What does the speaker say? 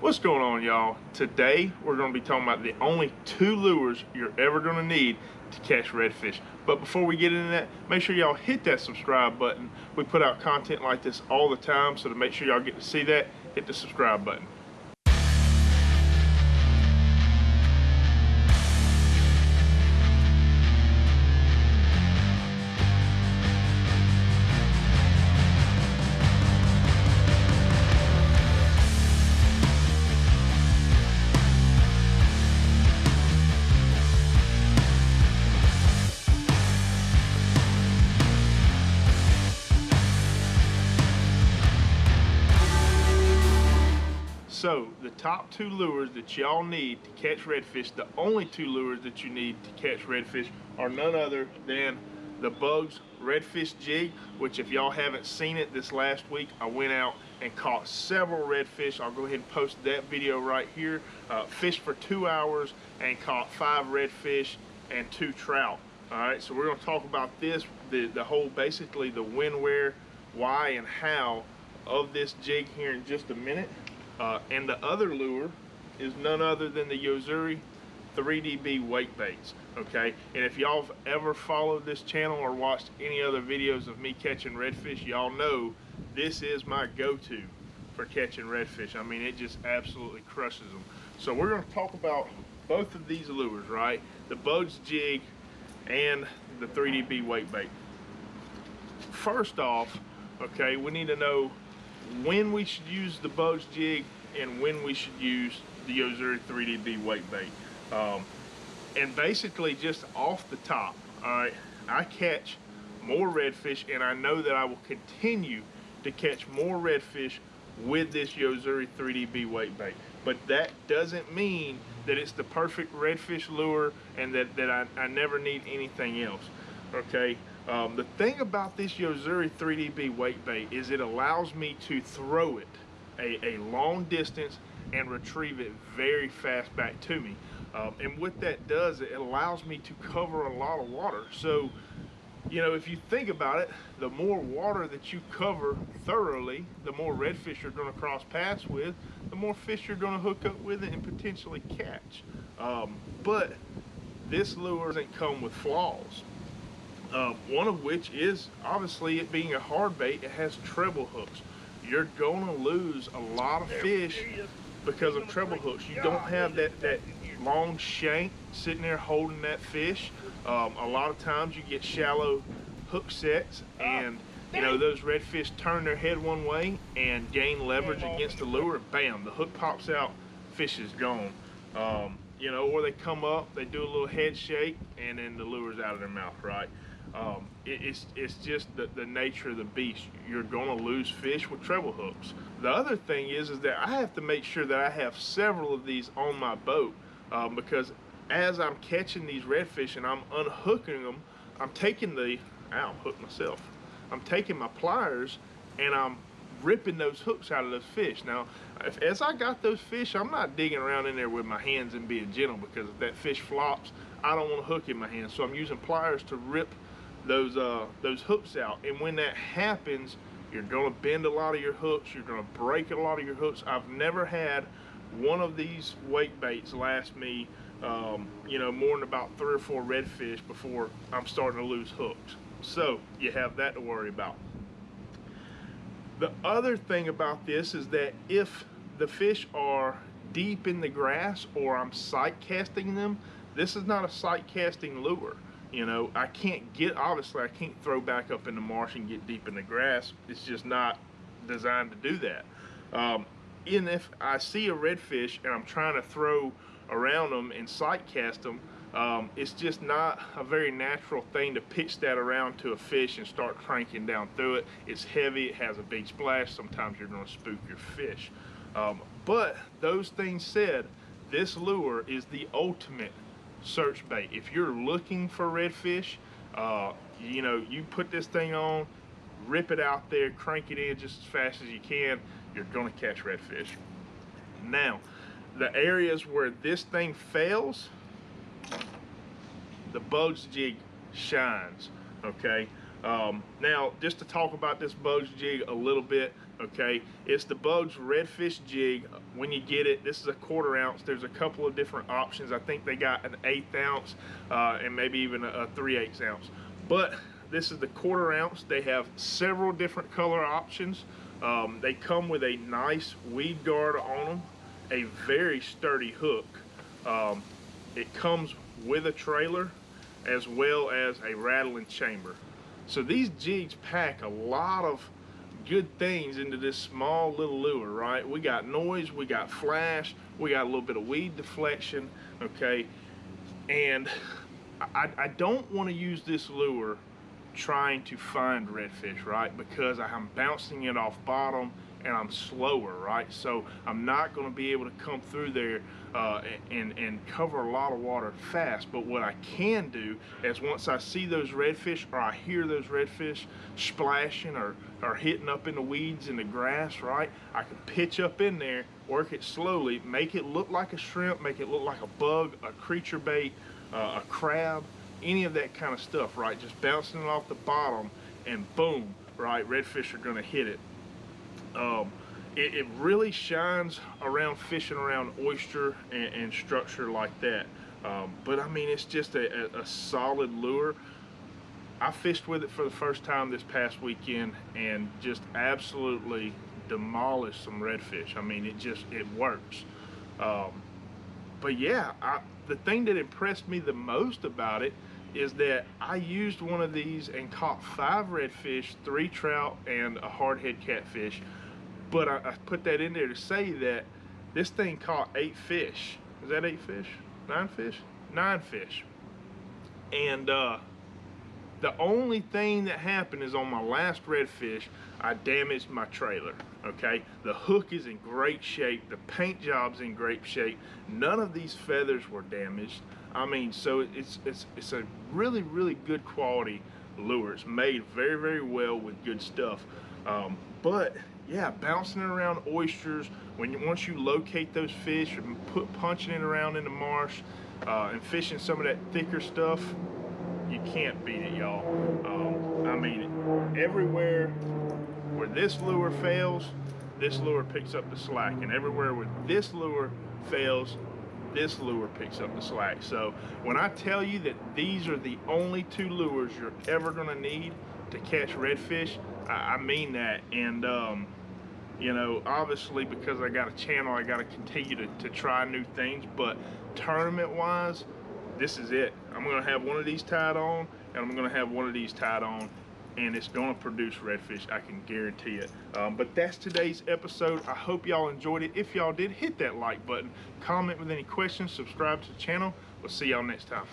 What's going on, y'all? Today we're going to be talking about the only two lures you're ever going to need to catch redfish. But before we get into that, make sure y'all hit that subscribe button. We put out content like this all the time, so to make sure y'all get to see that, hit the subscribe button. So the top two lures that y'all need to catch redfish, the only two lures that you need to catch redfish, are none other than the Buggs Redfish Jig, which if y'all haven't seen it, this last week I went out and caught several redfish. I'll go ahead and post that video right here. Fished for 2 hours and caught 5 redfish and 2 trout. All right, so we're going to talk about this, the whole, basically the when, where, why, and how of this jig here in just a minute. And the other lure is none other than the Yozuri 3DB weight baits, okay? And if y'all have ever followed this channel or watched any other videos of me catching redfish, y'all know this is my go-to for catching redfish. I mean, it just absolutely crushes them. So we're going to talk about both of these lures, right? The Buggs Jig and the 3DB weight bait. First off, okay, we need to know when we should use the Buggs Jig and when we should use the Yozuri 3DB weight bait. And basically, just off the top, all right, I catch more redfish, and I know that I will continue to catch more redfish with this Yozuri 3DB weight bait. But that doesn't mean that it's the perfect redfish lure and that I never need anything else, okay? The thing about this Yozuri 3DB weight bait is it allows me to throw it a long distance and retrieve it very fast back to me. And what that does, it allows me to cover a lot of water. So, you know, if you think about it, the more water that you cover thoroughly, the more redfish you're going to cross paths with, the more fish you're going to hook up with it and potentially catch. But this lure doesn't come with flaws. One of which is obviously it being a hard bait. It has treble hooks. You're going to lose a lot of fish because of treble hooks. You don't have that long shank sitting there holding that fish. A lot of times you get shallow hook sets, and you know those redfish turn their head one way and gain leverage against the lure. Bam, the hook pops out, fish is gone. You know, or they come up, they do a little head shake, and then the lure's out of their mouth, right? It's just the nature of the beast. You're going to lose fish with treble hooks. The other thing is that I have to make sure that I have several of these on my boat, because as I'm catching these redfish and I'm unhooking them, I'm taking hook myself. I'm taking my pliers and I'm ripping those hooks out of those fish. Now, as I got those fish, I'm not digging around in there with my hands and being gentle, because if that fish flops, I don't want to hook in my hands. So I'm using pliers to rip those hooks out. And when that happens, you're going to bend a lot of your hooks. You're going to break a lot of your hooks. I've never had one of these weight baits last me, you know, more than about 3 or 4 redfish before I'm starting to lose hooks. So you have that to worry about. The other thing about this is that if the fish are deep in the grass or I'm sight casting them, this is not a sight casting lure. You know, I can't obviously I can't throw back up in the marsh and get deep in the grass. It's just not designed to do that. And if I see a redfish and I'm trying to throw around them and sight cast them, it's just not a very natural thing to pitch that around to a fish and start cranking down through it. It's heavy, it has a big splash, sometimes you're going to spook your fish. But those things said, this lure is the ultimate search bait. If you're looking for redfish, you know, you put this thing on, rip it out there, crank it in just as fast as you can, you're going to catch redfish. Now, the areas where this thing fails, the Buggs Jig shines, okay? Now, just to talk about this Buggs Jig a little bit, okay? It's the Buggs Redfish Jig. When you get it, this is a 1/4 ounce. There's a couple of different options. I think they got an 1/8 ounce and maybe even a 3/8 ounce. But this is the 1/4 ounce. They have several different color options. They come with a nice weed guard on them, a very sturdy hook. It comes with a trailer as well as a rattling chamber. So these jigs pack a lot of good things into this small little lure, right? We got noise, we got flash, we got a little bit of weed deflection, okay? And I don't want to use this lure trying to find redfish, right? Because I'm bouncing it off bottom and I'm slower, right? So I'm not going to be able to come through there and cover a lot of water fast. But what I can do is once I see those redfish or I hear those redfish splashing or hitting up in the weeds in the grass, right? I can pitch up in there, work it slowly, make it look like a shrimp, make it look like a bug, a creature bait, a crab, any of that kind of stuff, right? Just bouncing it off the bottom and boom, right? Redfish are going to hit it. It really shines around fishing around oyster and structure like that. But I mean, it's just a solid lure. I fished with it for the first time this past weekend and just absolutely demolished some redfish. I mean, it works. But yeah, the thing that impressed me the most about it is that I used one of these and caught 5 redfish, 3 trout, and a hardhead catfish. But I put that in there to say that this thing caught 8 fish. Is that 8 fish? 9 fish? 9 fish. And the only thing that happened is on my last redfish, I damaged my trailer, okay? The hook is in great shape. The paint job's in great shape. None of these feathers were damaged. I mean, so it's a really, really good quality lure. It's made very, very well with good stuff. But yeah, bouncing it around oysters, once you locate those fish and punching it around in the marsh and fishing some of that thicker stuff, you can't beat it, y'all. I mean, everywhere where this lure fails, this lure picks up the slack, and everywhere where this lure fails, this lure picks up the slack. So when I tell you that these are the only 2 lures you're ever gonna need to catch redfish, I mean that. And you know, obviously because I got a channel, I got to continue to try new things, but tournament wise, this is it. I'm gonna have one of these tied on and I'm gonna have one of these tied on, and it's gonna produce redfish, I can guarantee it. But that's today's episode. I hope y'all enjoyed it. If y'all did, hit that like button, comment with any questions, subscribe to the channel. We'll see y'all next time.